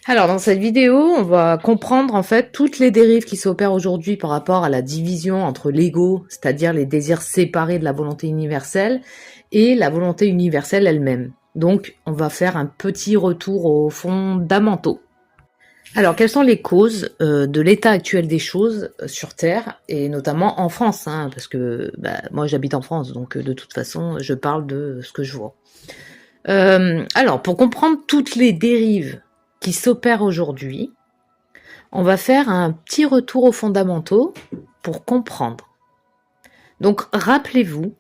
Alors, dans cette vidéo, on va comprendre en fait toutes les dérives qui s'opèrent aujourd'hui par rapport à la division entre l'ego, c'est-à-dire les désirs séparés de la volonté universelle, et la volonté universelle elle-même. Donc, on va faire un petit retour aux fondamentaux. Alors, quelles sont les causes de l'état actuel des choses sur Terre, et notamment en France, hein, parce que moi j'habite en France, donc de toute façon, je parle de ce que je vois. Alors, pour comprendre toutes les dérives qui s'opèrent aujourd'hui, on va faire un petit retour aux fondamentaux pour comprendre. Donc, rappelez-vous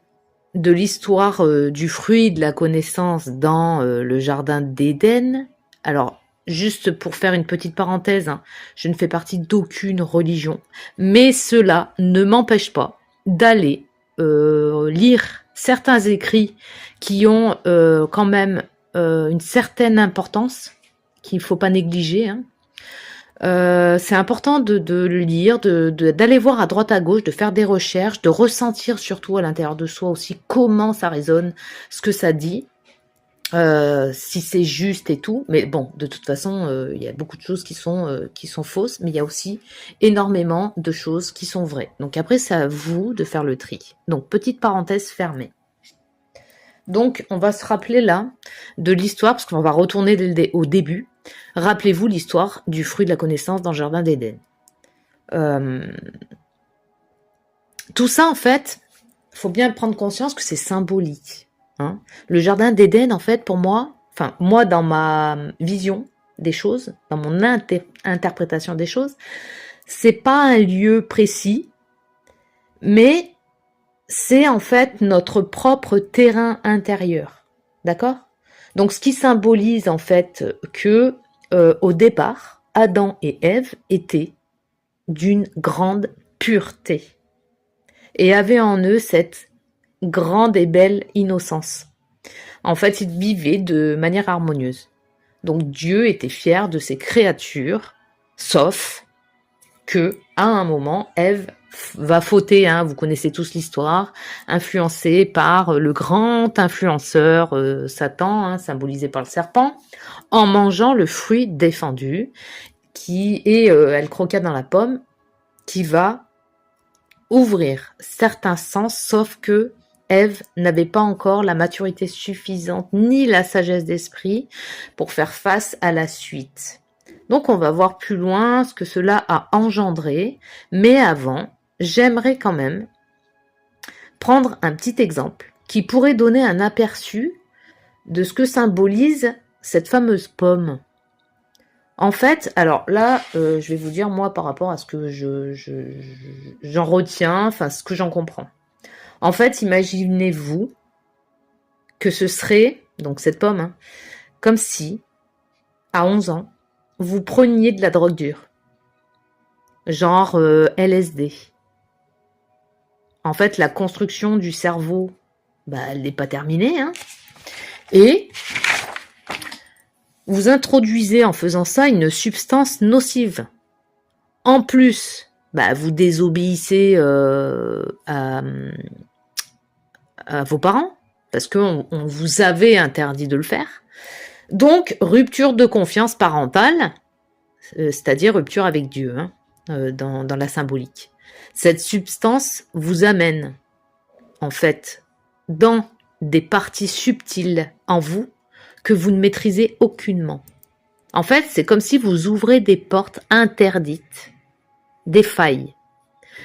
de l'histoire du fruit de la connaissance dans le jardin d'Éden. Alors, juste pour faire une petite parenthèse, hein, je ne fais partie d'aucune religion, mais cela ne m'empêche pas d'aller lire certains écrits qui ont quand même une certaine importance, qu'il ne faut pas négliger, hein. C'est important de le lire, d'aller voir à droite à gauche, de faire des recherches, de ressentir surtout à l'intérieur de soi aussi comment ça résonne, ce que ça dit, si c'est juste et tout. Mais bon, de toute façon, il y a beaucoup de choses qui sont fausses, mais il y a aussi énormément de choses qui sont vraies. Donc après, c'est à vous de faire le tri. Donc petite parenthèse fermée. Donc on va se rappeler là de l'histoire, parce qu'on va retourner au début. Rappelez-vous l'histoire du fruit de la connaissance dans le jardin d'Éden. Tout ça, en fait, il faut bien prendre conscience que c'est symbolique, hein. Le jardin d'Éden, en fait, pour moi, dans ma vision des choses, dans mon interprétation des choses, c'est pas un lieu précis, mais c'est en fait notre propre terrain intérieur. D'accord? Donc, ce qui symbolise en fait que, au départ, Adam et Ève étaient d'une grande pureté et avaient en eux cette grande et belle innocence. En fait, ils vivaient de manière harmonieuse. Donc Dieu était fier de ses créatures, sauf que, à un moment, Ève va fauter, hein, vous connaissez tous l'histoire, influencée par le grand influenceur Satan, hein, symbolisé par le serpent, en mangeant le fruit défendu, elle croqua dans la pomme, qui va ouvrir certains sens, sauf que Ève n'avait pas encore la maturité suffisante ni la sagesse d'esprit pour faire face à la suite. Donc on va voir plus loin ce que cela a engendré, mais avant, j'aimerais quand même prendre un petit exemple qui pourrait donner un aperçu de ce que symbolise cette fameuse pomme. En fait, alors là, je vais vous dire moi par rapport à ce que j'en retiens, enfin ce que j'en comprends. En fait, imaginez-vous que ce serait, donc cette pomme, hein, comme si, à 11 ans, vous preniez de la drogue dure, genre LSD. En fait, la construction du cerveau, elle n'est pas terminée, hein, et vous introduisez en faisant ça une substance nocive. En plus, vous désobéissez à vos parents, parce qu'on vous avait interdit de le faire. Donc, rupture de confiance parentale, c'est-à-dire rupture avec Dieu, hein, dans la symbolique. Cette substance vous amène, en fait, dans des parties subtiles en vous que vous ne maîtrisez aucunement. En fait, c'est comme si vous ouvrez des portes interdites, des failles,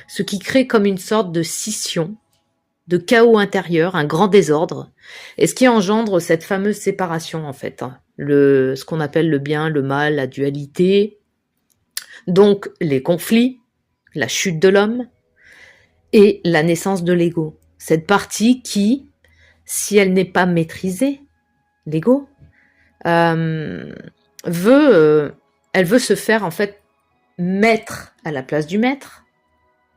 ce qui crée comme une sorte de scission, de chaos intérieur, un grand désordre, et ce qui engendre cette fameuse séparation, en fait, hein, ce qu'on appelle le bien, le mal, la dualité, donc les conflits, la chute de l'homme et la naissance de l'ego. Cette partie qui, si elle n'est pas maîtrisée, l'ego, elle veut se faire en fait maître à la place du maître.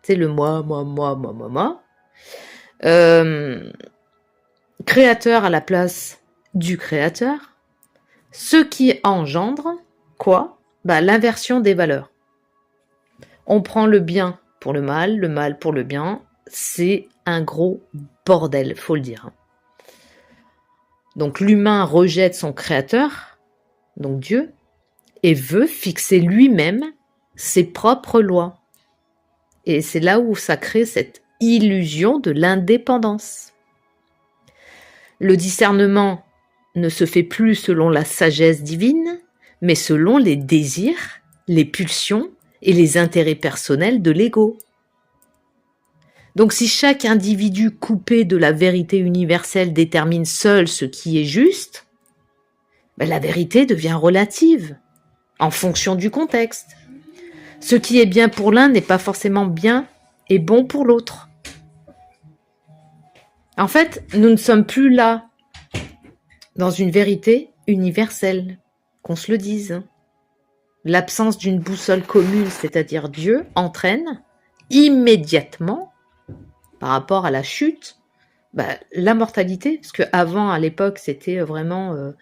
C'est le moi. Créateur à la place du créateur. Ce qui engendre quoi? L'inversion des valeurs. On prend le bien pour le mal pour le bien. C'est un gros bordel, faut le dire. Donc l'humain rejette son créateur, donc Dieu, et veut fixer lui-même ses propres lois. Et c'est là où ça crée cette illusion de l'indépendance. Le discernement ne se fait plus selon la sagesse divine, mais selon les désirs, les pulsions et les intérêts personnels de l'ego. Donc si chaque individu coupé de la vérité universelle détermine seul ce qui est juste, la vérité devient relative, en fonction du contexte. Ce qui est bien pour l'un n'est pas forcément bien et bon pour l'autre. En fait, nous ne sommes plus là dans une vérité universelle, qu'on se le dise. L'absence d'une boussole commune, c'est-à-dire Dieu, entraîne immédiatement, par rapport à la chute, la mortalité, parce qu'avant, à l'époque, c'était vraiment...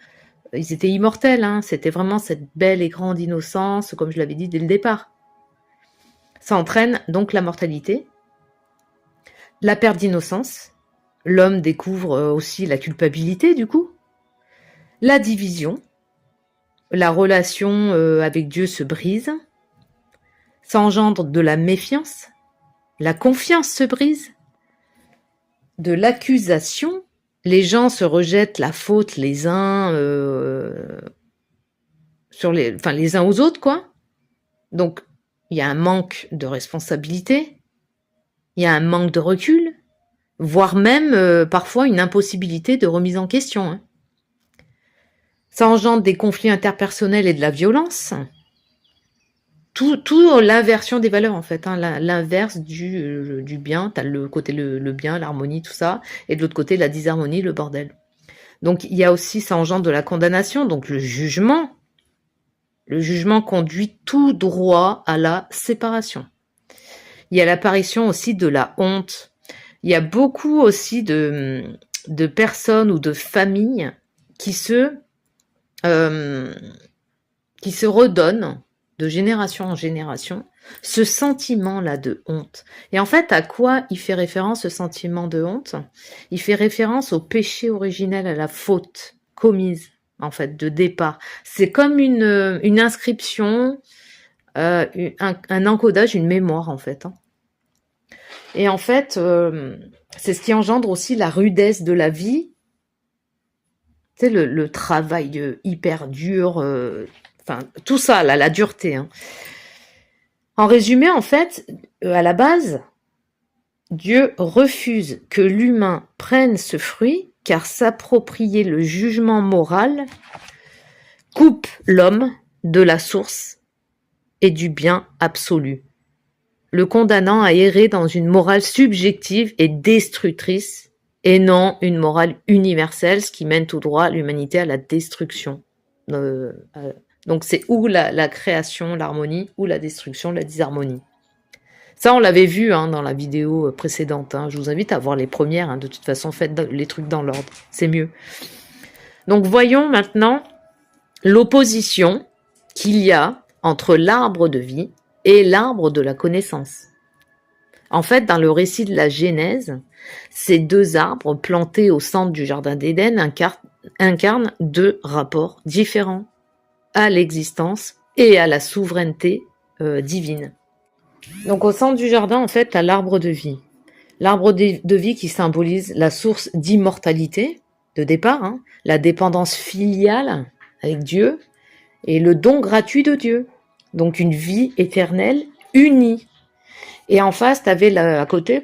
ils étaient immortels, hein, c'était vraiment cette belle et grande innocence, comme je l'avais dit dès le départ. Ça entraîne donc la mortalité, la perte d'innocence, l'homme découvre aussi la culpabilité du coup, la division, la relation avec Dieu se brise, ça engendre de la méfiance, la confiance se brise, de l'accusation, les gens se rejettent la faute les uns les uns aux autres, quoi. Donc, il y a un manque de responsabilité, il y a un manque de recul, voire même parfois une impossibilité de remise en question. Hein. Ça engendre des conflits interpersonnels et de la violence. Tout l'inversion des valeurs, en fait. Hein, l'inverse du bien. Tu as le côté le bien, l'harmonie, tout ça. Et de l'autre côté, la disharmonie, le bordel. Donc, il y a aussi, ça engendre de la condamnation, donc le jugement. Le jugement conduit tout droit à la séparation. Il y a l'apparition aussi de la honte. Il y a beaucoup aussi de personnes ou de familles qui se redonnent de génération en génération ce sentiment-là de honte. Et en fait, à quoi il fait référence, ce sentiment de honte? Il fait référence au péché originel, à la faute commise, en fait, de départ. C'est comme une inscription, un encodage, une mémoire, en fait. Hein. Et en fait, c'est ce qui engendre aussi la rudesse de la vie. Tu sais, le travail hyper dur, tout ça, là, la dureté. Hein. En résumé, en fait, à la base, Dieu refuse que l'humain prenne ce fruit, car s'approprier le jugement moral coupe l'homme de la source et du bien absolu, le condamnant à errer dans une morale subjective et destructrice, et non une morale universelle, ce qui mène tout droit l'humanité à la destruction. Donc c'est ou la création, l'harmonie, ou la destruction, la disharmonie. Ça, on l'avait vu dans la vidéo précédente. Je vous invite à voir les premières. De toute façon, faites les trucs dans l'ordre. C'est mieux. Donc voyons maintenant l'opposition qu'il y a entre l'arbre de vie et l'arbre de la connaissance. En fait, dans le récit de la Genèse, ces deux arbres plantés au centre du jardin d'Éden incarnent deux rapports différents à l'existence et à la souveraineté divine. Donc au centre du jardin, en fait, tu as l'arbre de vie. L'arbre de vie qui symbolise la source d'immortalité de départ, la dépendance filiale avec Dieu et le don gratuit de Dieu. Donc une vie éternelle unie. Et en face, tu avais à côté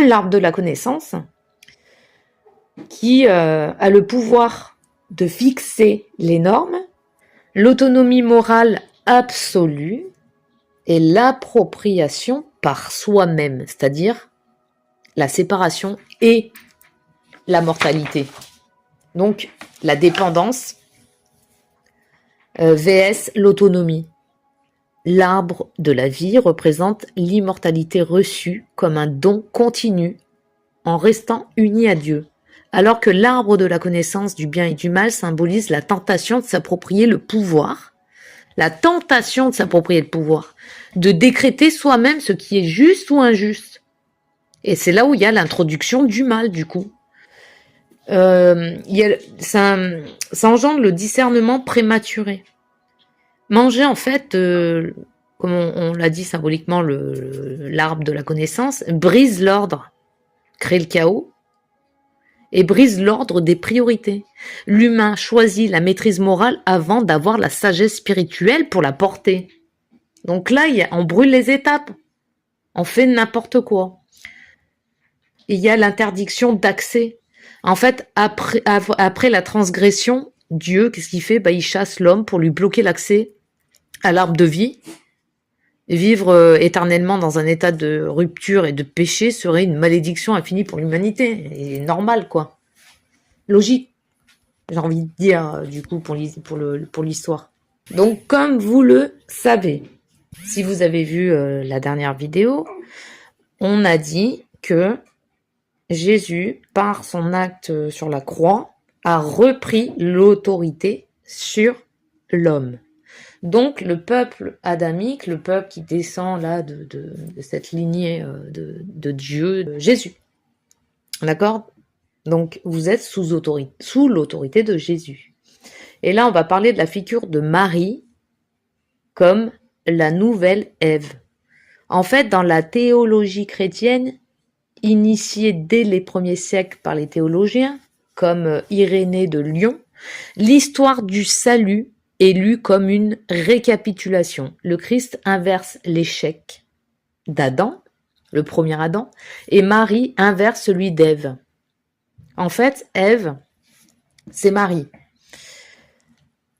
l'arbre de la connaissance qui a le pouvoir de fixer les normes, l'autonomie morale absolue et l'appropriation par soi-même, c'est-à-dire la séparation et la mortalité. Donc la dépendance vs l'autonomie. L'arbre de la vie représente l'immortalité reçue comme un don continu en restant uni à Dieu, alors que l'arbre de la connaissance du bien et du mal symbolise la tentation de s'approprier le pouvoir, de décréter soi-même ce qui est juste ou injuste. Et c'est là où il y a l'introduction du mal, du coup. Ça engendre le discernement prématuré. Manger, en fait, comme on l'a dit symboliquement, l'arbre de la connaissance, brise l'ordre, crée le chaos, et brise l'ordre des priorités. L'humain choisit la maîtrise morale avant d'avoir la sagesse spirituelle pour la porter. Donc là, on brûle les étapes. On fait n'importe quoi. Il y a l'interdiction d'accès. En fait, après la transgression, Dieu, qu'est-ce qu'il fait? Il chasse l'homme pour lui bloquer l'accès à l'arbre de vie. Vivre éternellement dans un état de rupture et de péché serait une malédiction infinie pour l'humanité. Et normal, quoi. Logique, j'ai envie de dire, du coup, pour l'histoire. Donc, comme vous le savez, si vous avez vu la dernière vidéo, on a dit que Jésus, par son acte sur la croix, a repris l'autorité sur l'homme. Donc, le peuple adamique, le peuple qui descend là de cette lignée de Dieu, de Jésus. D'accord? Donc, vous êtes sous l'autorité de Jésus. Et là, on va parler de la figure de Marie comme la nouvelle Ève. En fait, dans la théologie chrétienne, initiée dès les premiers siècles par les théologiens, comme Irénée de Lyon, l'histoire du salut est lue comme une récapitulation. Le Christ inverse l'échec d'Adam, le premier Adam, et Marie inverse celui d'Ève. En fait, Ève, c'est Marie.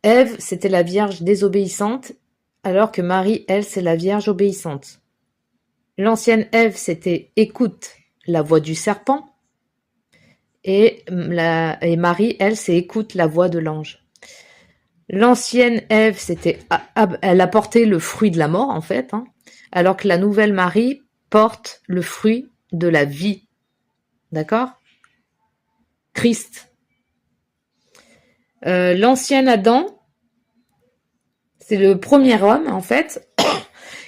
Ève, c'était la Vierge désobéissante, alors que Marie, elle, c'est la Vierge obéissante. L'ancienne Ève, c'était écoute la voix du serpent, et Marie, elle, c'est écoute la voix de l'ange. L'ancienne Ève, elle a porté le fruit de la mort, en fait, alors que la nouvelle Marie porte le fruit de la vie. D'accord? Christ. L'ancien Adam, c'est le premier homme, en fait,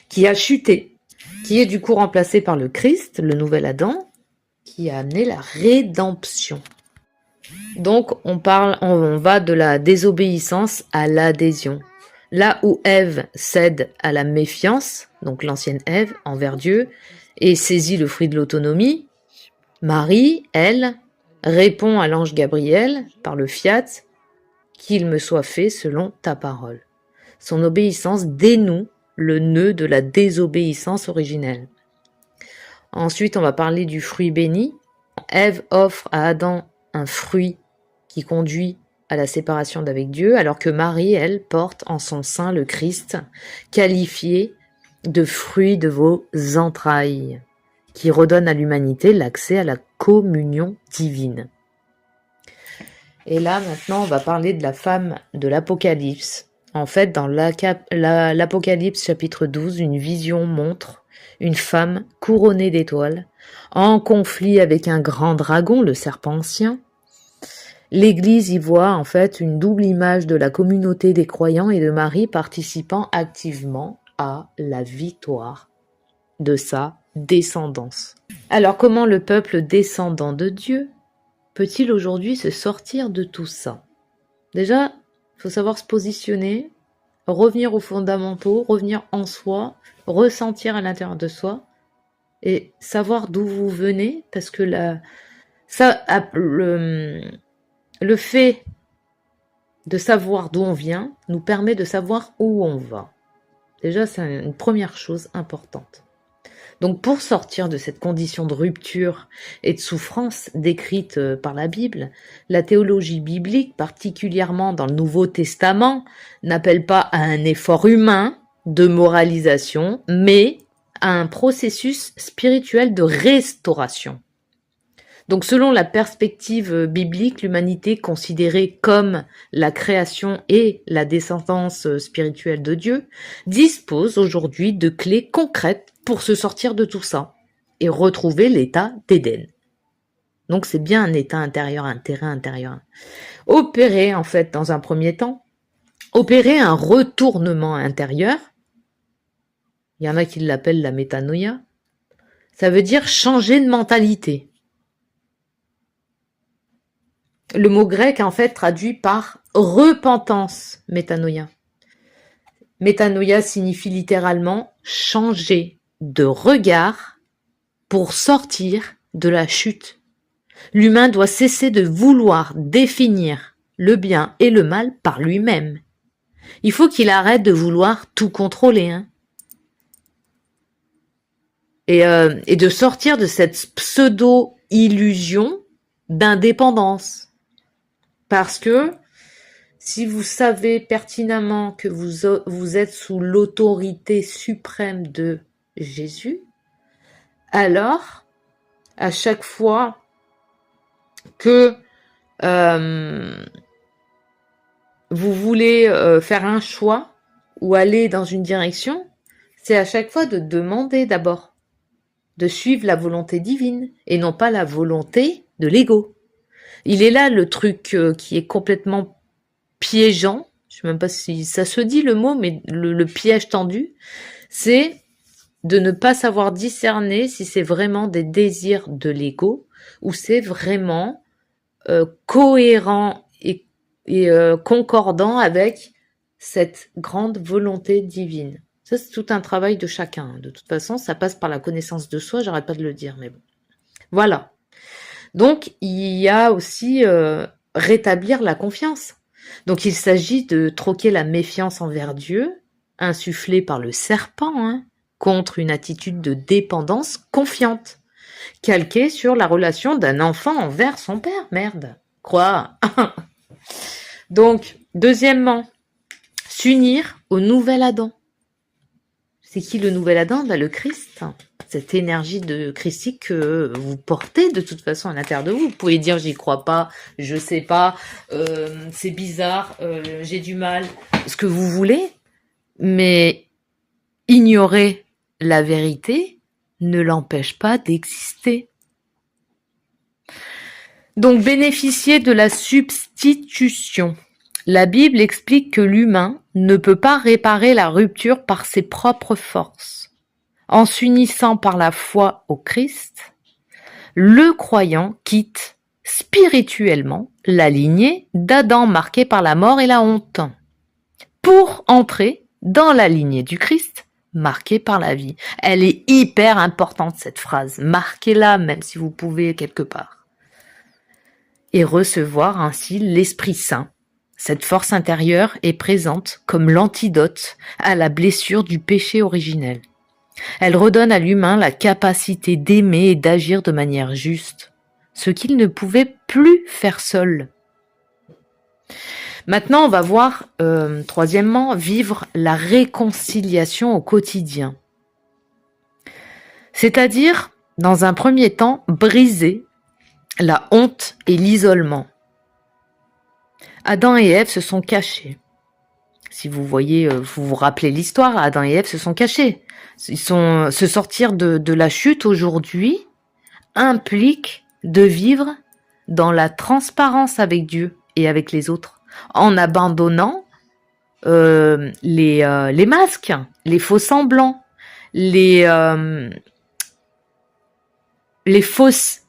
qui a chuté, qui est du coup remplacé par le Christ, le nouvel Adam, qui a amené la rédemption. Donc, on va de la désobéissance à l'adhésion. Là où Ève cède à la méfiance, donc l'ancienne Ève, envers Dieu, et saisit le fruit de l'autonomie, Marie, elle, répond à l'ange Gabriel par le fiat, qu'il me soit fait selon ta parole. Son obéissance dénoue le nœud de la désobéissance originelle. Ensuite, on va parler du fruit béni. Ève offre à Adam un fruit qui conduit à la séparation d'avec Dieu, alors que Marie, elle, porte en son sein le Christ, qualifié de fruit de vos entrailles, qui redonne à l'humanité l'accès à la communion divine. Et là, maintenant, on va parler de la femme de l'Apocalypse. En fait, dans l'Apocalypse chapitre 12, une vision montre une femme couronnée d'étoiles, en conflit avec un grand dragon, le serpent ancien. L'Église y voit en fait une double image de la communauté des croyants et de Marie participant activement à la victoire de sa descendance. Alors comment le peuple descendant de Dieu peut-il aujourd'hui se sortir de tout ça? Déjà, il faut savoir se positionner, revenir aux fondamentaux, revenir en soi, ressentir à l'intérieur de soi et savoir d'où vous venez, parce que le fait de savoir d'où on vient nous permet de savoir où on va. Déjà, c'est une première chose importante. Donc, pour sortir de cette condition de rupture et de souffrance décrite par la Bible, la théologie biblique, particulièrement dans le Nouveau Testament, n'appelle pas à un effort humain de moralisation, mais à un processus spirituel de restauration. Donc, selon la perspective biblique, l'humanité considérée comme la création et la descendance spirituelle de Dieu dispose aujourd'hui de clés concrètes pour se sortir de tout ça et retrouver l'état d'Éden. Donc, c'est bien un état intérieur, un terrain intérieur. Opérer, en fait, dans un premier temps, opérer un retournement intérieur. Il y en a qui l'appellent la métanoïa. Ça veut dire changer de mentalité. Le mot grec, en fait, traduit par repentance, métanoïa. Métanoïa signifie littéralement changer de regard pour sortir de la chute. L'humain doit cesser de vouloir définir le bien et le mal par lui-même. Il faut qu'il arrête de vouloir tout contrôler, hein. Et de sortir de cette pseudo-illusion d'indépendance. Parce que si vous savez pertinemment que vous êtes sous l'autorité suprême de Jésus, alors, à chaque fois que vous voulez faire un choix ou aller dans une direction, c'est à chaque fois de demander d'abord, de suivre la volonté divine et non pas la volonté de l'ego. Il est là le truc qui est complètement piégeant, je sais même pas si ça se dit le mot, mais le piège tendu, c'est de ne pas savoir discerner si c'est vraiment des désirs de l'ego ou c'est vraiment cohérent et concordant avec cette grande volonté divine. Ça, c'est tout un travail de chacun. De toute façon, ça passe par la connaissance de soi, j'arrête pas de le dire, mais bon. Voilà. Donc, il y a aussi rétablir la confiance. Donc, il s'agit de troquer la méfiance envers Dieu, insufflée par le serpent, hein, contre une attitude de dépendance confiante, calquée sur la relation d'un enfant envers son père. Merde. Quoi? Donc, deuxièmement, s'unir au nouvel Adam. C'est qui le nouvel Adam? Là, le Christ. Cette énergie de christique que vous portez de toute façon à l'intérieur de vous. Vous pouvez dire j'y crois pas, je sais pas, c'est bizarre, j'ai du mal, ce que vous voulez, mais ignorer la vérité ne l'empêche pas d'exister. Donc bénéficier de la substitution. La Bible explique que l'humain ne peut pas réparer la rupture par ses propres forces. En s'unissant par la foi au Christ, le croyant quitte spirituellement la lignée d'Adam marquée par la mort et la honte, pour entrer dans la lignée du Christ marquée par la vie. Elle est hyper importante cette phrase, marquez-la même si vous pouvez quelque part. Et recevoir ainsi l'Esprit Saint. Cette force intérieure est présente comme l'antidote à la blessure du péché originel. Elle redonne à l'humain la capacité d'aimer et d'agir de manière juste, ce qu'il ne pouvait plus faire seul. Maintenant, on va voir, troisièmement, vivre la réconciliation au quotidien. C'est-à-dire, dans un premier temps, briser la honte et l'isolement. Adam et Ève se sont cachés. Si vous voyez, vous vous rappelez l'histoire, Adam et Ève se sont cachés. Se sortir de la chute aujourd'hui implique de vivre dans la transparence avec Dieu et avec les autres, en abandonnant les masques, les faux semblants, les fausses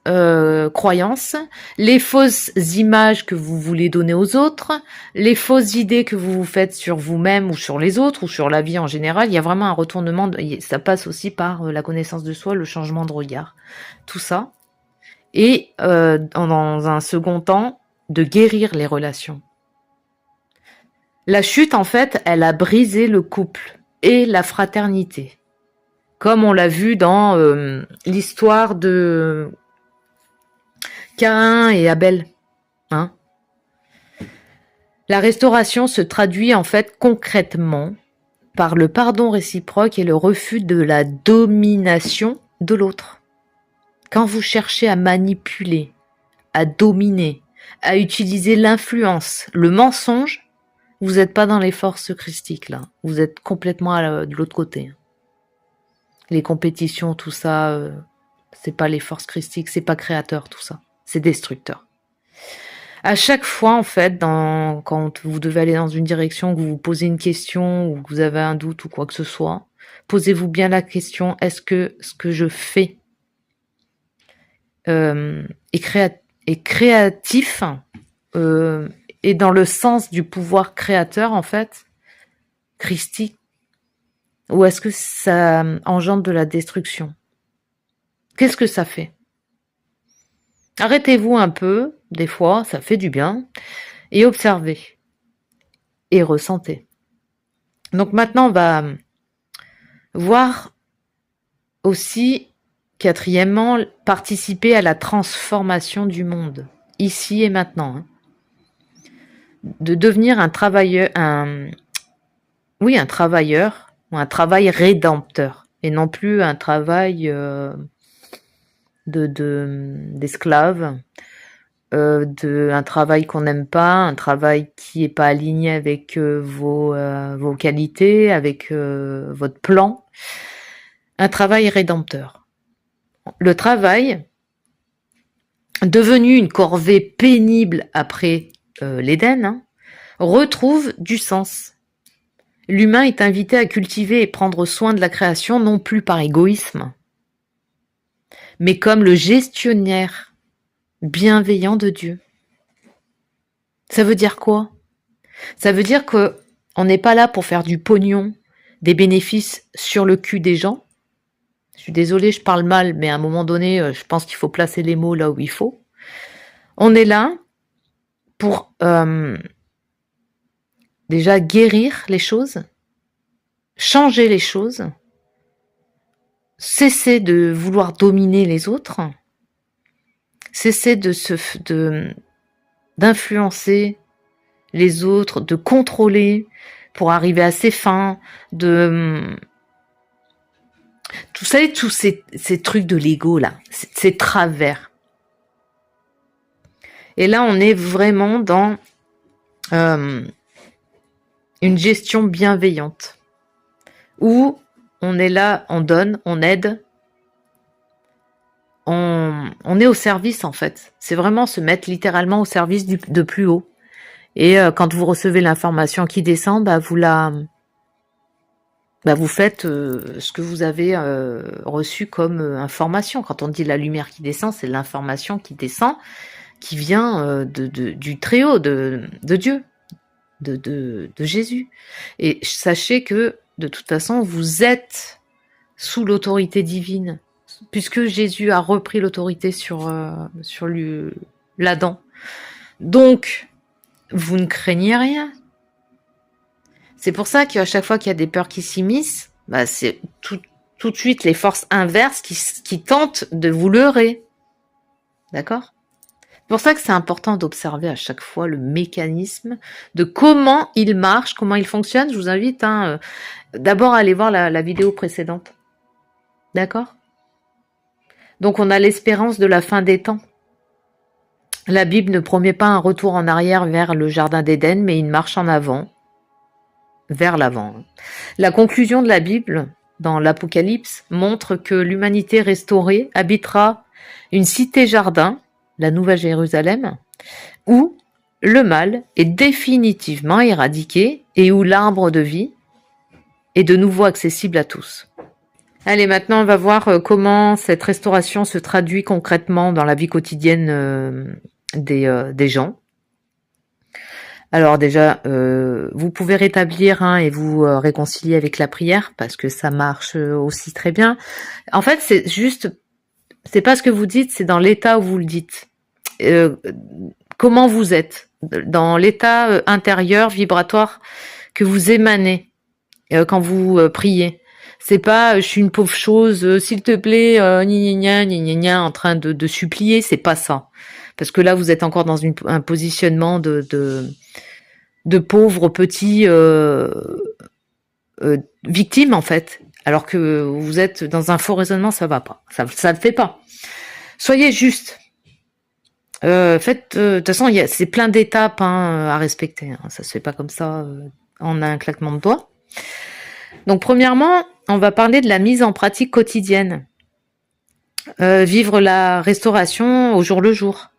croyances, les fausses images que vous voulez donner aux autres, les fausses idées que vous vous faites sur vous-même ou sur les autres ou sur la vie en général. Il y a vraiment un retournement, ça passe aussi par la connaissance de soi, le changement de regard, tout ça. Et dans un second temps, de guérir les relations. La chute, en fait, elle a brisé le couple et la fraternité. Comme on l'a vu dans l'histoire de Caïn et Abel. Hein. La restauration se traduit en fait concrètement par le pardon réciproque et le refus de la domination de l'autre. Quand vous cherchez à manipuler, à dominer, à utiliser l'influence, le mensonge, vous n'êtes pas dans les forces christiques là. Vous êtes complètement de l'autre côté. Les compétitions, tout ça, c'est pas les forces christiques, c'est pas créateur tout ça. C'est destructeur. À chaque fois, en fait, quand vous devez aller dans une direction, que vous vous posez une question ou que vous avez un doute ou quoi que ce soit, posez-vous bien la question, est-ce que ce que je fais est créatif et dans le sens du pouvoir créateur, en fait, christique, ou est-ce que ça engendre de la destruction? Qu'est-ce que ça fait? Arrêtez-vous un peu, des fois, ça fait du bien, et observez et ressentez. Donc maintenant, on va voir aussi, quatrièmement, participer à la transformation du monde, ici et maintenant. Hein. De devenir un travailleur, un travailleur, ou un travail rédempteur, et non plus un travail d'esclave, un travail qu'on n'aime pas, un travail qui est pas aligné avec vos qualités, avec votre plan, un travail rédempteur. Le travail, devenu une corvée pénible après l'Éden, hein, retrouve du sens. L'humain est invité à cultiver et prendre soin de la création non plus par égoïsme, mais comme le gestionnaire bienveillant de Dieu. Ça veut dire quoi? Ça veut dire que on n'est pas là pour faire du pognon, des bénéfices sur le cul des gens. Je suis désolée, je parle mal, mais à un moment donné, je pense qu'il faut placer les mots là où il faut. On est là pour déjà guérir les choses, changer les choses, cesser de vouloir dominer les autres, cesser d'influencer les autres, de contrôler pour arriver à ses fins, vous savez, tous ces trucs de l'ego là, ces travers. Et là, on est vraiment dans une gestion bienveillante, où on est là, on donne, on aide, on est au service en fait. C'est vraiment se mettre littéralement au service de plus haut. Et quand vous recevez l'information qui descend, vous faites ce que vous avez reçu comme information. Quand on dit la lumière qui descend, c'est l'information qui descend, qui vient du Très-Haut, de Dieu, de Jésus. Et sachez que, de toute façon, vous êtes sous l'autorité divine, puisque Jésus a repris l'autorité sur l'Adam. Donc, vous ne craignez rien. C'est pour ça qu'à chaque fois qu'il y a des peurs qui s'immiscent, c'est tout de suite les forces inverses qui tentent de vous leurrer. D'accord ? C'est pour ça que c'est important d'observer à chaque fois le mécanisme de comment il marche, comment il fonctionne. Je vous invite d'abord à aller voir la vidéo précédente. D'accord ? Donc on a l'espérance de la fin des temps. La Bible ne promet pas un retour en arrière vers le jardin d'Éden, mais une marche en avant, vers l'avant. La conclusion de la Bible, dans l'Apocalypse, montre que l'humanité restaurée habitera une cité-jardin, la Nouvelle Jérusalem, où le mal est définitivement éradiqué et où l'arbre de vie est de nouveau accessible à tous. Allez, maintenant on va voir comment cette restauration se traduit concrètement dans la vie quotidienne des gens. Alors déjà, vous pouvez rétablir et vous réconcilier avec la prière, parce que ça marche aussi très bien. En fait, c'est pas ce que vous dites, c'est dans l'état où vous le dites. Comment vous êtes, dans l'état intérieur, vibratoire, que vous émanez quand vous priez. C'est pas je suis une pauvre chose, s'il te plaît, gna, en train de supplier, c'est pas ça. Parce que là, vous êtes encore dans un positionnement de pauvres petits victimes, en fait. Alors que vous êtes dans un faux raisonnement, ça va pas. Ça le fait pas. Soyez juste. De toute façon, c'est plein d'étapes à respecter. Ça se fait pas comme ça en un claquement de doigts. Donc, premièrement, on va parler de la mise en pratique quotidienne. Vivre la restauration au jour le jour.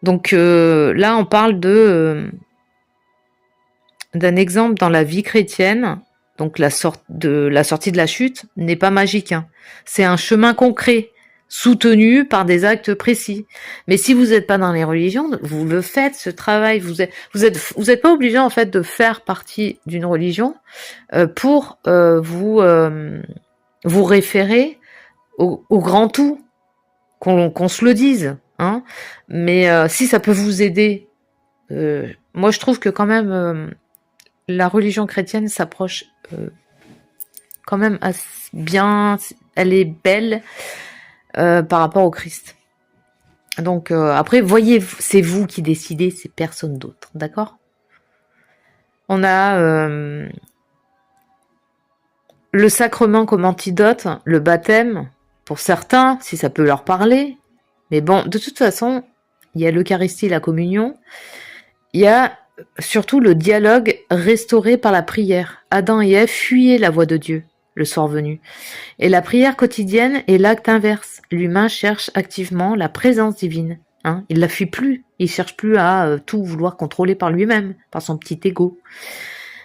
Donc là, on parle d'un exemple dans la vie chrétienne. Donc la sortie de la chute n'est pas magique. C'est un chemin concret soutenu par des actes précis. Mais si vous n'êtes pas dans les religions, vous le faites, ce travail. Vous êtes pas obligé en fait de faire partie d'une religion pour vous référer au grand tout, qu'on se le dise. Hein. Mais si ça peut vous aider, moi je trouve que quand même la religion chrétienne s'approche quand même assez bien, elle est belle par rapport au Christ. Donc après, voyez, c'est vous qui décidez, c'est personne d'autre, d'accord? On a le sacrement comme antidote, le baptême, pour certains, si ça peut leur parler. Mais bon, de toute façon, il y a l'Eucharistie, la communion. Il y a surtout le dialogue restauré par la prière. Adam et Ève fuyaient la voix de Dieu le soir venu. Et la prière quotidienne est l'acte inverse. L'humain cherche activement la présence divine. Hein, il la fuit plus. Il cherche plus à tout vouloir contrôler par lui-même, par son petit ego.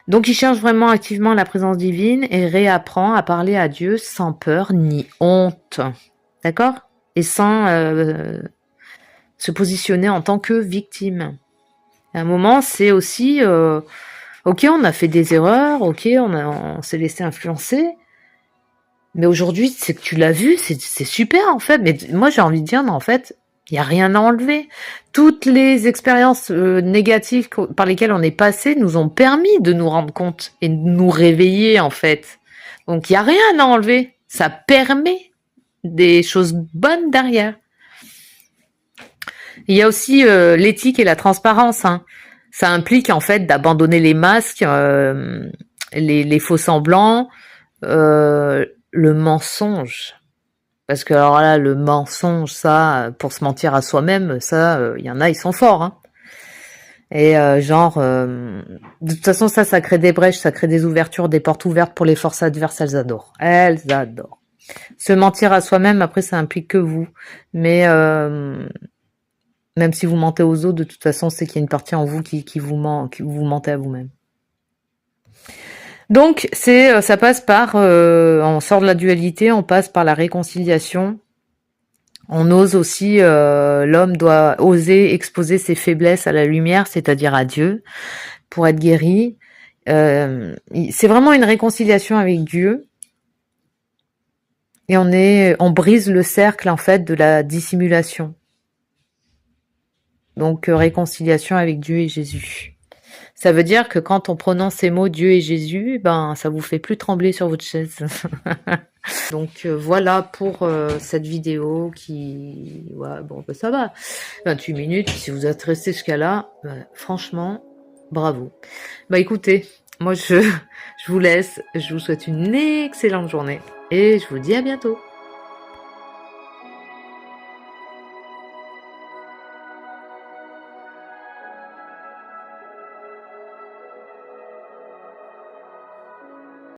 Donc il cherche vraiment activement la présence divine et réapprend à parler à Dieu sans peur ni honte. D'accord? Et sans se positionner en tant que victime. À un moment, c'est aussi ok, on a fait des erreurs, ok, on s'est laissé influencer, mais aujourd'hui, c'est que tu l'as vu, c'est super en fait. Mais moi, j'ai envie de dire, non, en fait, il n'y a rien à enlever. Toutes les expériences négatives par lesquelles on est passé nous ont permis de nous rendre compte et de nous réveiller en fait. Donc, il n'y a rien à enlever. Ça permet des choses bonnes derrière. Il y a aussi l'éthique et la transparence. Hein. Ça implique en fait d'abandonner les masques, les faux semblants, le mensonge. Parce que alors là, le mensonge, ça, pour se mentir à soi-même, ça, il y en a, ils sont forts. Hein. Et de toute façon, ça crée des brèches, ça crée des ouvertures, des portes ouvertes pour les forces adverses, elles adorent. Elles adorent. Se mentir à soi-même, après, ça implique que vous. Mais même si vous mentez aux autres, de toute façon, c'est qu'il y a une partie en vous qui vous ment, qui vous mentez à vous-même. Donc, ça passe par, on sort de la dualité, on passe par la réconciliation. On ose aussi, l'homme doit oser exposer ses faiblesses à la lumière, c'est-à-dire à Dieu, pour être guéri. C'est vraiment une réconciliation avec Dieu. Et on brise le cercle, en fait, de la dissimulation. Donc, réconciliation avec Dieu et Jésus. Ça veut dire que quand on prononce ces mots Dieu et Jésus, ben ça vous fait plus trembler sur votre chaise. Donc voilà pour cette vidéo qui... Ouais, bon, ben, ça va. 28 minutes, si vous êtes resté jusqu'à là, ben, franchement, bravo. Bah écoutez, moi je vous laisse, je vous souhaite une excellente journée et je vous dis à bientôt.